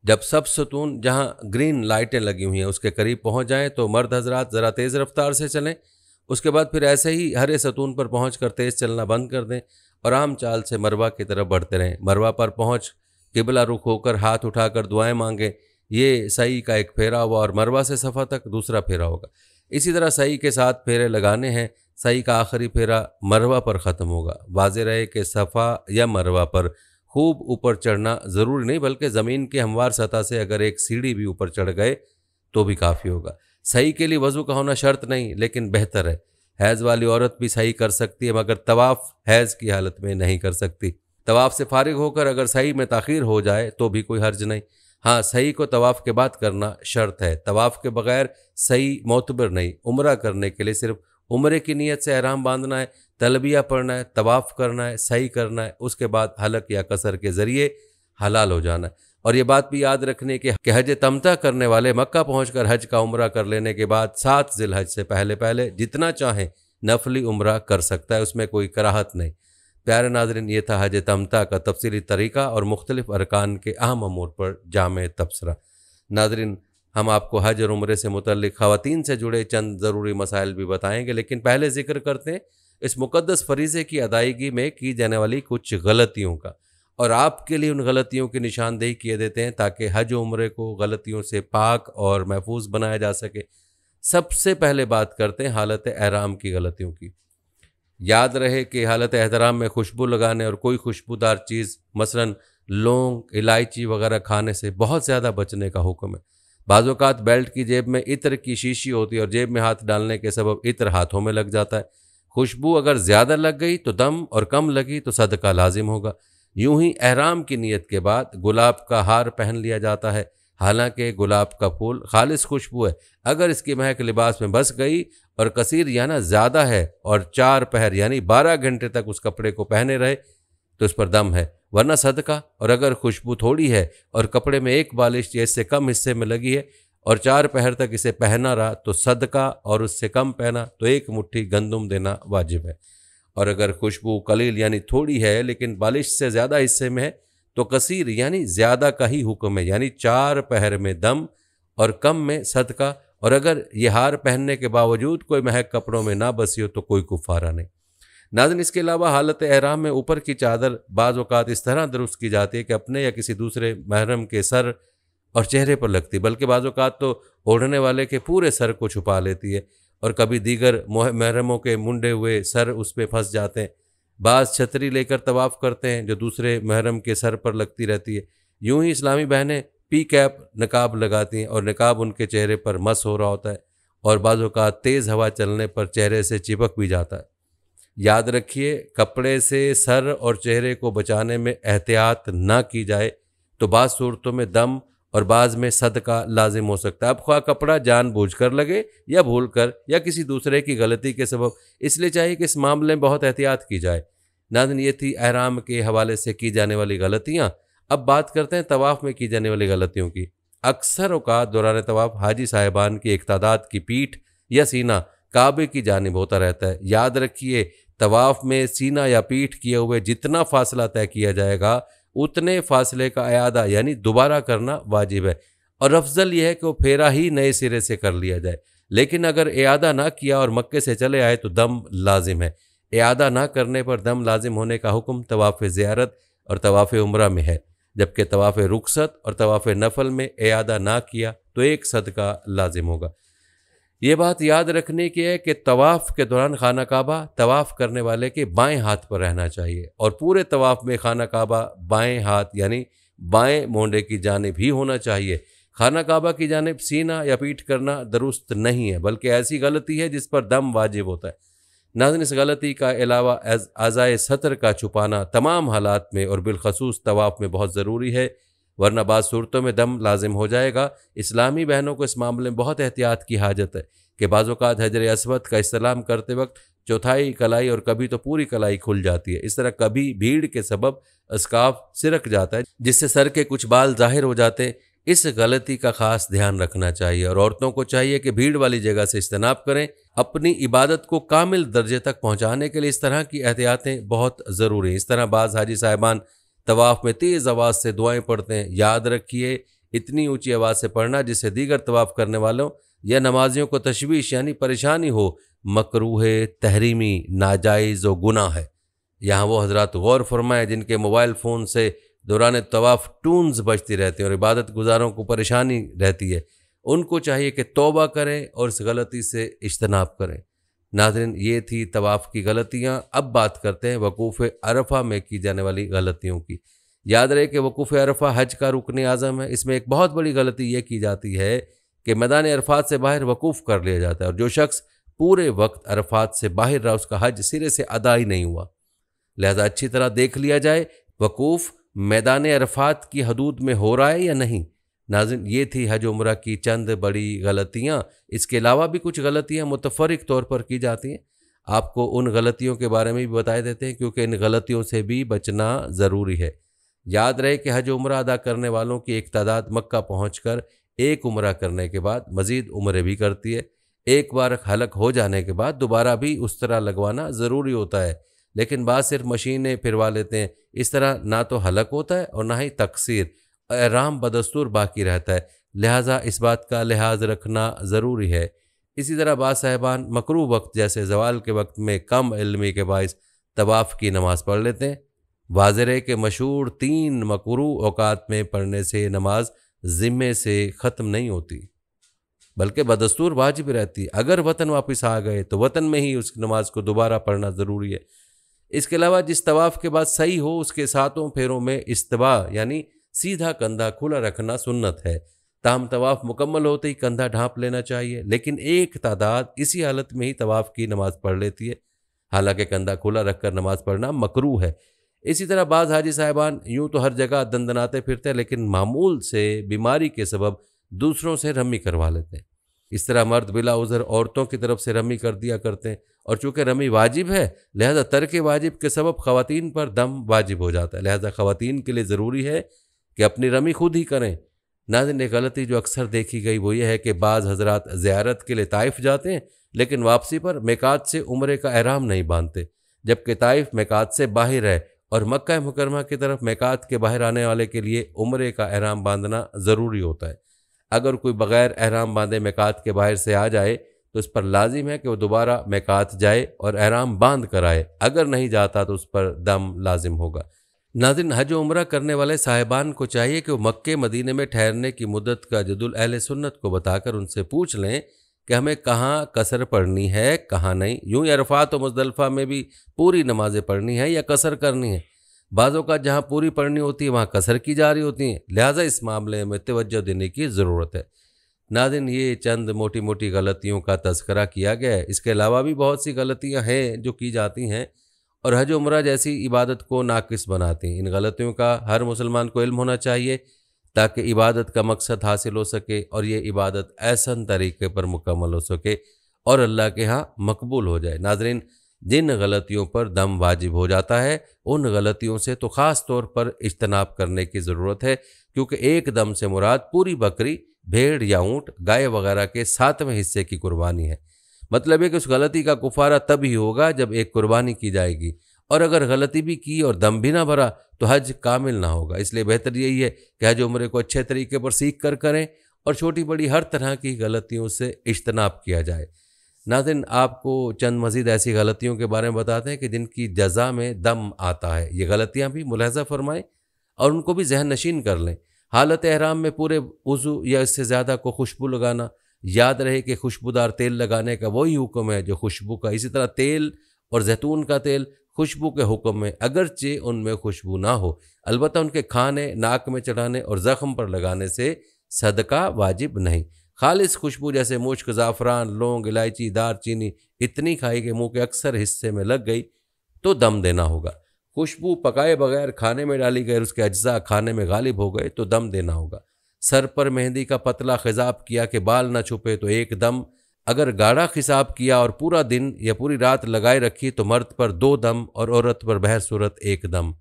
जब सब सतून जहाँ ग्रीन लाइटें लगी हुई हैं उसके करीब पहुँच जाएं तो मर्द हजरात ज़रा तेज़ रफ्तार से चलें। उसके बाद फिर ऐसे ही हरे सतून पर पहुँचकर तेज़ चलना बंद कर दें और आम चाल से मरवा की तरफ बढ़ते रहें। मरवा पर पहुँच किबला रुख होकर हाथ उठाकर दुआएं मांगें। ये सही का एक फेरा हुआ और मरवा से सफ़ा तक दूसरा फेरा होगा। इसी तरह सही के 7 फेरे लगाने हैं। सही का आखिरी फेरा मरवा पर ख़त्म होगा। वाज़ेह रहे कि सफ़ा या मरवा पर खूब ऊपर चढ़ना ज़रूरी नहीं, बल्कि ज़मीन के हमवार सतह से अगर एक सीढ़ी भी ऊपर चढ़ गए तो भी काफ़ी होगा। सही के लिए वज़ू का होना शर्त नहीं, लेकिन बेहतर है। हैज़ वाली औरत भी सही कर सकती है, मगर तवाफ़ हैज़ की हालत में नहीं कर सकती। तवाफ़ से फारिग होकर अगर सही में ताख़ीर हो जाए तो भी कोई हर्ज नहीं। हाँ, सही को तवाफ़ के बाद करना शर्त है। तवाफ़ के बगैर सही मोतबर नहीं। उम्रा करने के लिए सिर्फ उम्रे की नीयत से एहराम बांधना है, तलबिया पढ़ना है, तवाफ़ करना है, सही करना है, उसके बाद हलक या कसर के ज़रिए हलाल हो जाना है। और ये बात भी याद रखने की कि हज तमता करने वाले मक्का पहुंचकर हज का उम्रा कर लेने के बाद 7 ज़िलहज से पहले पहले जितना चाहें नफली उम्रा कर सकता है, उसमें कोई कराहत नहीं। प्यारे नाज़रीन, ये था हज तमता का तफसीली तरीका और मुख्तलिफ अरकान के अहम अमूर पर जामे तबसरा। नाज़रीन, हम आपको हज और उम्रे से मुतल्लिक़ ख़वातीन से जुड़े चंद ज़रूरी मसाइल भी बताएंगे, लेकिन पहले ज़िक्र करते हैं इस मुक़द्दस फ़रीज़े की अदायगी में की जाने वाली कुछ गलतियों का, और आपके लिए उन गलतियों की निशानदेही किए देते हैं ताकि हज उम्रे को गलतियों से पाक और महफूज बनाया जा सके। सबसे पहले बात करते हैं हालत एहराम की गलतियों की। याद रहे कि हालत एहतराम में खुशबू लगाने और कोई खुशबूदार चीज़ मसलन लौंग, इलायची वगैरह खाने से बहुत ज़्यादा बचने का हुक्म है। बाज़ औक़ात बेल्ट की जेब में इत्र की शीशी होती है और जेब में हाथ डालने के सबब इत्र हाथों में लग जाता है। खुशबू अगर ज़्यादा लग गई तो दम और कम लगी तो सदका लाजिम होगा। यूं ही एहराम की नीयत के बाद गुलाब का हार पहन लिया जाता है। हालांकि गुलाब का फूल खालिस खुशबू है, अगर इसकी महक लिबास में बस गई और कसीर याना ज़्यादा है और 4 पहर यानी 12 घंटे तक उस कपड़े को पहने रहे तो उस पर दम है, वरना सदका। और अगर खुशबू थोड़ी है और कपड़े में एक बालिश या इससे कम हिस्से में लगी है और 4 पहर तक इसे पहना रहा तो सदका, और उससे कम पहना तो 1 मुट्ठी गंदुम देना वाजिब है। और अगर खुशबू कलील यानी थोड़ी है लेकिन बालिश से ज़्यादा हिस्से में है तो कसीर यानी ज़्यादा का ही हुक्म है, यानी 4 पहर में दम और कम में सदका। और अगर ये हार पहनने के बावजूद कोई महक कपड़ों में ना बसी हो तो कोई कुफारा नहीं। नाज़रीन, इसके अलावा हालत एहराम में ऊपर की चादर बाज़ औक़ात इस तरह दुरुस्त की जाती है कि अपने या किसी दूसरे महरम के सर और चेहरे पर लगती, बल्कि बाज़ औक़ात तो ओढ़ने वाले के पूरे सर को छुपा लेती है और कभी दीगर महरमों के मुंडे हुए सर उस पर फंस जाते हैं। बाज़ छतरी लेकर तवाफ़ करते हैं जो दूसरे महरम के सर पर लगती रहती है। यूं ही इस्लामी बहनें पी कैप नकाब लगाती हैं और नकाब उनके चेहरे पर मस हो रहा होता है और बाज़ औक़ात तेज़ हवा चलने पर चेहरे से चिपक भी जाता है। याद रखिए, कपड़े से सर और चेहरे को बचाने में एहतियात ना की जाए तो बाज़ सूरतों में दम और बाज़ में सदका लाजिम हो सकता है। अब ख्वाह कपड़ा जानबूझकर लगे या भूलकर या किसी दूसरे की गलती के सबब, इसलिए चाहिए कि इस मामले में बहुत एहतियात की जाए। नाज़रीन, ये थी एहराम के हवाले से की जाने वाली गलतियाँ। अब बात करते हैं तवाफ़ में की जाने वाली गलतियों की। अक्सर औक़ात दौरान तवाफ़ हाजी साहिबान की एक तादाद की पीठ या सीना काबे की जानिब होता रहता है। याद रखिए, तवाफ़ में सीना या पीठ किए हुए जितना फासला तय किया जाएगा उतने फासले का अयादा यानी दोबारा करना वाजिब है, और अफजल यह है कि वो फेरा ही नए सिरे से कर लिया जाए। लेकिन अगर इयादा ना किया और मक्के से चले आए तो दम लाजिम है। इयादा ना करने पर दम लाजिम होने का हुक्म तवाफ़ ज़ियारत और तवाफ़ उम्रा में है, जबकि तवाफ़ रुखसत और तवाफ़ नफल में इयादा ना किया तो एक सदका लाजिम होगा। ये बात याद रखने की है कि तवाफ़ के दौरान खाना काबा तवाफ़ करने वाले के बाएं हाथ पर रहना चाहिए और पूरे तवाफ़ में खाना काबा बाएं हाथ यानी बाएं मोंडे की जानिब ही होना चाहिए। खाना काबा की जानिब सीना या पीठ करना दुरुस्त नहीं है, बल्कि ऐसी गलती है जिस पर दम वाजिब होता है। नाज़रीन, इस गलती का अलावा अज़ाए सतर का छुपाना तमाम हालात में और बिलखसूस तवाफ़ में बहुत ज़रूरी है, वरना बाज़ सूरतों में दम लाजिम हो जाएगा। इस्लामी बहनों को इस मामले में बहुत एहतियात की हाजत है कि बाज़ औक़ात हजर अस्वद का इस्तेलाम करते वक्त चौथाई कलाई और कभी तो पूरी कलाई खुल जाती है। इस तरह कभी भीड़ के सबब अस्काफ सिरक जाता है जिससे सर के कुछ बाल ज़ाहिर हो जाते हैं। इस गलती का ख़ास ध्यान रखना चाहिए और औरतों को चाहिए कि भीड़ वाली जगह से इज्तनाब करें। अपनी इबादत को कामिल दर्जे तक पहुँचाने के लिए इस तरह की एहतियातें बहुत ज़रूरी हैं। इस तरह बाज़ हाजी साहिबान तवाफ़ में तेज़ आवाज़ से दुआएं पढ़ते हैं। याद रखिए, इतनी ऊंची आवाज़ से पढ़ना जिससे दीगर तवाफ़ करने वालों या नमाजियों को तशवीश यानी परेशानी हो, मकरूह, तहरीमी, नाजायज़ व गुनाह है। यहाँ वो हजरात गौर फरमाएं जिनके मोबाइल फ़ोन से दौरान तवाफ़ टून्स बजती रहती हैं और इबादत गुजारों को परेशानी रहती है। उनको चाहिए कि तौबा करें और इस गलती से इज्तनाब करें। नाज़रीन, ये थी तवाफ़ की गलतियाँ। अब बात करते हैं वकूफ़ अरफ़ा में की जाने वाली गलतियों की। याद रहे कि वकूफ़ अरफ़ा हज का रुकन आज़म है। इसमें एक बहुत बड़ी गलती ये की जाती है कि मैदान अरफ़ात से बाहर वकूफ़ कर लिया जाता है और जो शख्स पूरे वक्त अरफ़ात से बाहर रहा उसका हज सिरे से अदा ही नहीं हुआ। लिहाजा अच्छी तरह देख लिया जाए वकूफ़ मैदान अरफ़ात की हदूद में हो रहा है या नहीं। नाज़रीन, ये थी हज उम्रा की चंद बड़ी गलतियाँ। इसके अलावा भी कुछ गलतियाँ मुतफ़र्रिक़ तौर पर की जाती हैं। आपको उन गलतियों के बारे में भी बता देते हैं, क्योंकि इन गलतियों से भी बचना ज़रूरी है। याद रहे कि हज उम्रा अदा करने वालों की एक तादाद मक्का पहुँचकर एक उम्रा करने के बाद मज़ीद उम्रे भी करती है। एक बार हलक हो जाने के बाद दोबारा भी उस तरह लगवाना ज़रूरी होता है, लेकिन बाद सिर्फ मशीनें फिरवा लेते हैं। इस तरह ना तो हलक होता है और ना ही तकसीर, एहराम बदस्तूर बाकी रहता है। लिहाजा इस बात का लिहाज रखना ज़रूरी है। इसी तरह बाद साहिबान मकरूह वक्त जैसे ज़वाल के वक्त में कम इल्मी के बाइस तवाफ़ की नमाज़ पढ़ लेते हैं। वाज़ेह है कि मशहूर 3 मकरूह औकात में पढ़ने से नमाज ज़िम्मे से ख़त्म नहीं होती, बल्कि बदस्तूर वाजिब रहती है। अगर वतन वापस आ गए तो वतन में ही उस नमाज को दोबारा पढ़ना ज़रूरी है। इसके अलावा जिस तवाफ़ के बाद सही हो उसके सातों फेरों में इस्तिवा यानी सीधा कंधा खुला रखना सुन्नत है। ताहम तवाफ़ मुकम्मल होते ही कंधा ढांप लेना चाहिए, लेकिन एक तादाद इसी हालत में ही तवाफ़ की नमाज़ पढ़ लेती है। हालांकि कंधा खुला रखकर नमाज़ पढ़ना मकरूह है। इसी तरह बाज़ हाजी साहिबान यूँ तो हर जगह दंदनाते फिरते हैं, लेकिन मामूल से बीमारी के सबब दूसरों से रमी करवा लेते हैं। इस तरह मर्द बिला उज़र औरतों की तरफ से रमी कर दिया करते हैं, और चूँकि रमी वाजिब है लिहाजा तर्क वाजिब के सबब ख़वातीन पर दम वाजिब हो जाता है। लिहाजा ख़वातीन के लिए ज़रूरी है कि अपनी रमी खुद ही करें। नाज़रीन, एक गलती जो अक्सर देखी गई वो ये है कि बाज़ हज़रात ज़ियारत के लिए ताइफ जाते हैं, लेकिन वापसी पर मिकात से उम्रे का एहराम नहीं बांधते, जबकि ताइफ मिकात से बाहर है और मक्का मुकरमा की तरफ मिकात के बाहर आने वाले के लिए उम्रे का एहराम बांधना ज़रूरी होता है। अगर कोई बग़ैर एहराम बांधे मिकात के बाहर से आ जाए तो इस पर लाजिम है कि वो दोबारा मिकात जाए और एहराम बांध कर आए। अगर नहीं जाता तो उस पर दम लाजिम होगा। नाज़रीन, हज उम्रा करने वाले साहिबान को चाहिए कि वो मक्के मदीने में ठहरने की मुद्दत का जदुल अहले सुन्नत को बताकर उनसे पूछ लें कि हमें कहाँ कसर पढ़नी है, कहाँ नहीं। यूँ ही अरफात और मुज़दलिफ़ा में भी पूरी नमाज़ें पढ़नी है या कसर करनी है। बाज़ों का जहाँ पूरी पढ़नी होती है वहाँ कसर की जा रही होती हैं। लिहाजा इस मामले में तवज्जो देने की ज़रूरत है। नाज़रीन, ये चंद मोटी मोटी गलतियों का तज़किरा किया गया है। इसके अलावा भी बहुत सी गलतियाँ हैं जो की जाती हैं और हज उम्रा जैसी इबादत को नाक़िस बनाती हैं। इन गलतियों का हर मुसलमान को इल्म होना चाहिए ताकि इबादत का मकसद हासिल हो सके और ये इबादत ऐसन तरीके पर मुकम्मल हो सके और अल्लाह के यहाँ मकबूल हो जाए। नाज़रीन, जिन गलतियों पर दम वाजिब हो जाता है उन गलतियों से तो ख़ास तौर पर इज्तनाब करने की ज़रूरत है, क्योंकि एक दम से मुराद पूरी बकरी, भेड़ या ऊँट, गाय वगैरह के 7वें हिस्से की कुर्बानी है। मतलब है कि उस गलती का कुफारा तब ही होगा जब एक कुर्बानी की जाएगी, और अगर गलती भी की और दम भी ना भरा तो हज कामिल ना होगा। इसलिए बेहतर यही है कि हज उम्रे को अच्छे तरीके पर सीख कर करें और छोटी बड़ी हर तरह की गलतियों से इज्तनाब किया जाए। नाज़रीन, आपको चंद मज़ीद ऐसी गलतियों के बारे में बताते हैं कि जिनकी जज़ा में दम आता है। ये गलतियाँ भी मुलाहज़ा फरमाएँ और उनको भी ज़हन नशीन कर लें। हालत एहराम में पूरे वज़ू या इससे ज़्यादा को खुशबू लगाना। याद रहे कि खुशबूदार तेल लगाने का वही हुक्म है जो खुशबू का। इसी तरह तेल और जैतून का तेल खुशबू के हुक्म में, अगरचे उनमें खुशबू ना हो। अलबत्ता उनके खाने, नाक में चढ़ाने और ज़ख्म पर लगाने से सदका वाजिब नहीं। खालिस खुशबू जैसे मुश्क, ज़ाफ़रान, लौंग, इलायची, दारचीनी इतनी खाई कि मुँह के अक्सर हिस्से में लग गई तो दम देना होगा। खुशबू पकाए बगैर खाने में डाली गई, उसके अज्जा खाने में गालिब हो गए तो दम देना होगा। सर पर मेहंदी का पतला खिजाब किया कि बाल ना छुपे तो एक दम। अगर गाढ़ा खिसाब किया और पूरा दिन या पूरी रात लगाए रखी तो मर्द पर 2 दम और औरत पर बहर सूरत 1 दम।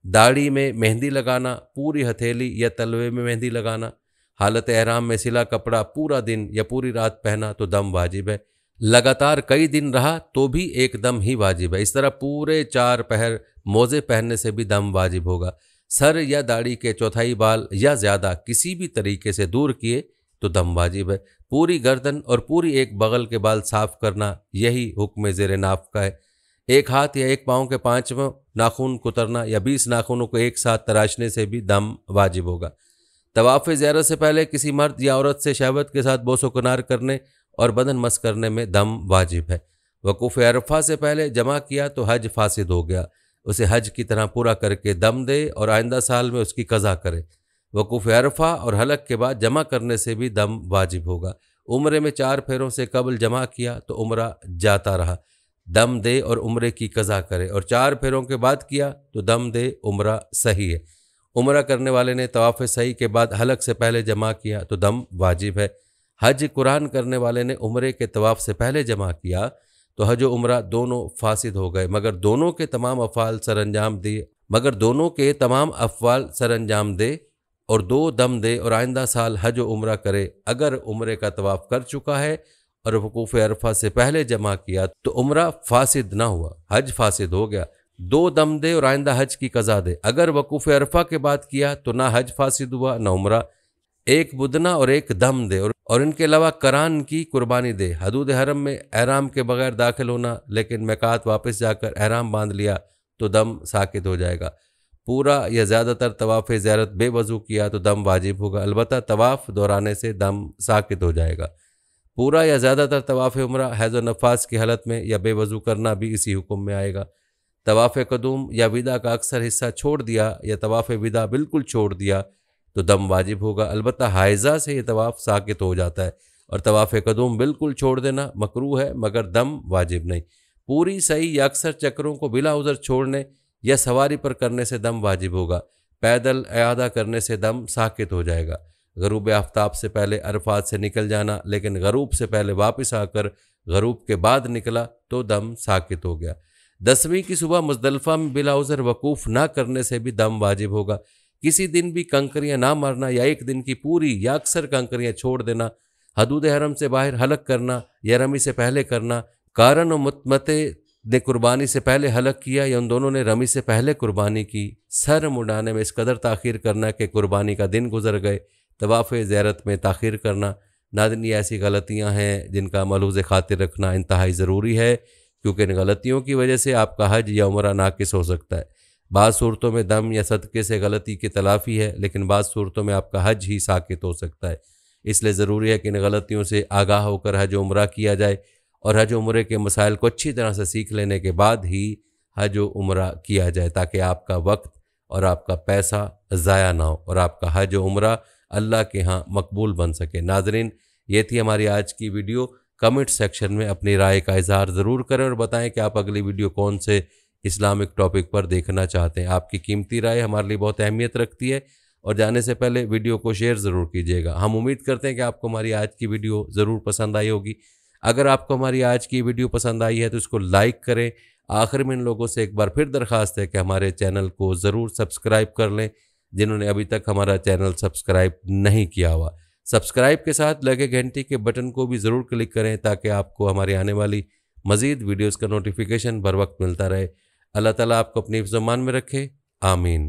दाढ़ी में मेहंदी लगाना, पूरी हथेली या तलवे में मेहंदी लगाना। हालत एहराम में सिला कपड़ा पूरा दिन या पूरी रात पहना तो दम वाजिब है। लगातार कई दिन रहा तो भी 1 दम ही वाजिब है। इस तरह पूरे 4 पहर मोज़े पहनने से भी दम वाजिब होगा। सर या दाढ़ी के चौथाई बाल या ज़्यादा किसी भी तरीके से दूर किए तो दम वाजिब है। पूरी गर्दन और पूरी एक बगल के बाल साफ़ करना यही हुक्म ज़ेर नाफ का है। एक हाथ या एक पाँव के 5वें नाखून कुतरना या 20 नाखूनों को एक साथ तराशने से भी दम वाजिब होगा। तवाफ़ ज़ियारत से पहले किसी मर्द या औरत से शहवत के साथ बोसो कुनार करने और बदन मस करने में दम वाजिब है। वक़ूफ़ अरफ़ा से पहले जमा किया तो हज फासिद हो गया। उसे हज की तरह पूरा करके दम दे और आइंदा साल में उसकी कज़ा करे। वक़ूफ़ अरफ़ा और हलक के बाद जमा करने से भी दम वाजिब होगा। उम्रे में 4 फेरों से कबल जमा किया तो उम्रा जाता रहा। दम दे और उम्रे की कज़ा करे, और 4 फेरों के बाद किया तो दम दे, उम्रा सही है। उम्रा करने वाले ने तवाफ़ सही के बाद हलक से पहले जमा किया तो दम वाजिब है। हज कुरान करने वाले ने उम्रे के तवाफ़ से पहले जमा किया तो हज व उम्रा दोनों फासिद हो गए, मगर दोनों के तमाम अफ़वाल सरअंजाम दे और 2 दम दे और आइंदा साल हज व उम्रा करे। अगर उम्रे का तवाफ़ कर चुका है और वकूफ़ अरफा से पहले जमा किया तो उम्रा फासिद ना हुआ, हज फासिद हो गया। 2 दम दे और आइंदा हज की कज़ा दे। अगर वकूफ़ अरफा के बाद किया तो ना हज फासिद हुआ ना उम्रा। एक बुदना और एक दम दे और इनके अलावा करान की कुर्बानी दे। हदूद हरम में एहराम के बगैर दाखिल होना, लेकिन मैकात वापस जाकर एहराम बांध लिया तो दम साकित हो जाएगा। पूरा या ज़्यादातर तवाफ़ ज़ियारत बेवज़ू किया तो दम वाजिब होगा, अलबत्ता तवाफ़ दोहराने से दम साकित हो जाएगा। पूरा या ज़्यादातर तवाफ़ उम्रा हैज़ व नफास की हालत में या बेवज़ू करना भी इसी हुक्म में आएगा। तवाफ़ कदूम या विदा का अक्सर हिस्सा छोड़ दिया या तवाफ़ विदा बिल्कुल छोड़ दिया तो दम वाजिब होगा, अलबत्ता हाइज़ा से ये तवाफ़ साकित हो जाता है और तवाफ़ कदूम बिल्कुल छोड़ देना मकरूह है मगर दम वाजिब नहीं। पूरी सही या अक्सर चक्रों को बिला उज़र छोड़ने या सवारी पर करने से दम वाजिब होगा। पैदल इआदा करने से दम साकित हो जाएगा। गरूब आफ्ताब से पहले अरफात से निकल जाना, लेकिन गरूब से पहले वापस आकर गरूब के बाद निकला तो दम साकित हो गया। 10वीं की सुबह मुज़दलिफ़ा में बिला उज़र वकूफ़ ना करने से भी दम वाजिब होगा। किसी दिन भी कंकरियाँ ना मारना या एक दिन की पूरी या अक्सर कंकरियाँ छोड़ देना, हदूद हरम से बाहर हलक करना या रमी से पहले करना, कारण और मुतमते ने कुर्बानी से पहले हलक किया या उन दोनों ने रमी से पहले कुर्बानी की, सर मुड़ाने में इस कदर ताख़ीर करना कि कुर्बानी का दिन गुजर गए, तवाफ़ ज़ियारत में ताख़ीर करना। नाज़रीन, ये ऐसी गलतियाँ हैं जिनका मलहूज़ खातिर रखना इंतहाई ज़रूरी है, क्योंकि इन गलतियों की वजह से आपका हज या उम्रा नाकिस हो सकता है। बाज़ सूरतों में दम या सदक़े से गलती की तलाफ़ी है, लेकिन बाज़ सूरतों में आपका हज ही साकित हो सकता है। इसलिए ज़रूरी है कि इन गलतियों से आगाह होकर हज उम्रा किया जाए और हज उम्रे के मसाइल को अच्छी तरह से सीख लेने के बाद ही हज उम्रा किया जाए, ताकि आपका वक्त और आपका पैसा ज़ाया ना हो और आपका हज उम्रा अल्लाह के यहाँ मकबूल बन सके। नाज़रीन, ये थी हमारी आज की वीडियो। कमेंट सेक्शन में अपनी राय का इज़हार ज़रूर करें और बताएं कि आप अगली वीडियो कौन से इस्लामिक टॉपिक पर देखना चाहते हैं। आपकी कीमती राय हमारे लिए बहुत अहमियत रखती है और जाने से पहले वीडियो को शेयर ज़रूर कीजिएगा। हम उम्मीद करते हैं कि आपको हमारी आज की वीडियो ज़रूर पसंद आई होगी। अगर आपको हमारी आज की वीडियो पसंद आई है तो इसको लाइक करें। आखिर में इन लोगों से एक बार फिर दरख्वास्त है कि हमारे चैनल को ज़रूर सब्सक्राइब कर लें, जिन्होंने अभी तक हमारा चैनल सब्सक्राइब नहीं किया हुआ। सब्सक्राइब के साथ लगे घंटी के बटन को भी ज़रूर क्लिक करें ताकि आपको हमारी आने वाली मज़ीद वीडियोज़ का नोटिफिकेशन बर वक्त मिलता रहे। अल्लाह ताला आपको अपनी हिफ्ज़-ओ-मान में रखे। आमीन।